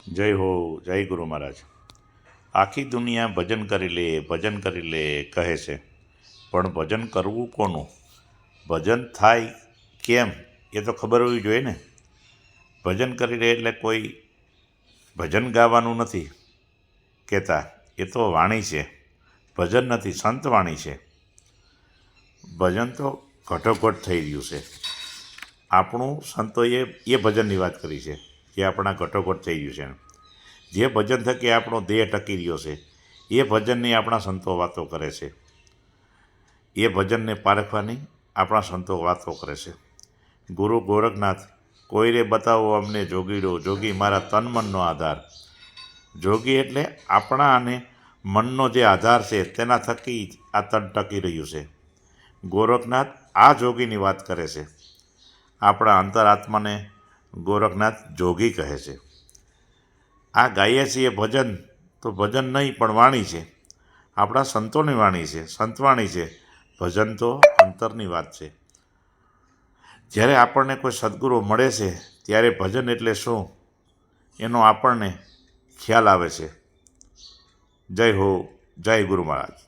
જય હો, જય ગુરુ મહારાજ. આખી દુનિયા ભજન કરી લે કહે છે, પણ ભજન કરવું કોનું? ભજન થાય કેમ એ તો ખબર હોવી જોઈએ ને. ભજન કરી લે એટલે કોઈ ભજન ગાવાનું નથી કહેતા, એ તો વાણી છે. ભજન નથી, સંત વાણી છે. ભજન તો ઘટોઘટ થઈ રહ્યું છે. આપણું સંતોએ એ ભજનની વાત કરી છે જે આપણા ઘટોઘટ થઈ રહ્યું છે. જે ભજન થકી આપણો દેહ ટકી રહ્યો છે એ ભજનની આપણા સંતો વાતો કરે છે. એ ભજનને પારખવાની આપણા સંતો વાતો કરે છે. ગુરુ ગોરખનાથ, કોઈ રે બતાવો અમને જોગીડો, જોગી મારા તન મનનો આધાર. જોગી એટલે આપણા અને મનનો જે આધાર છે તેના થકી જ આ તન ટકી રહ્યું છે. ગોરખનાથ આ જોગીની વાત કરે છે. આપણા અંતરાત્માને ગોરખનાથ જોગી કહે છે. આ ગાઈએ છીએ ભજન, તો ભજન નહીં પણ વાણી છે. આપણા સંતોની વાણી છે, સંતવાણી છે. ભજન તો અંતરની વાત છે. જ્યારે આપણને કોઈ સદગુરુ મળે છે ત્યારે ભજન એટલે શું એનો આપણને ખ્યાલ આવે છે. જય હો, જય ગુરુ મહારાજ.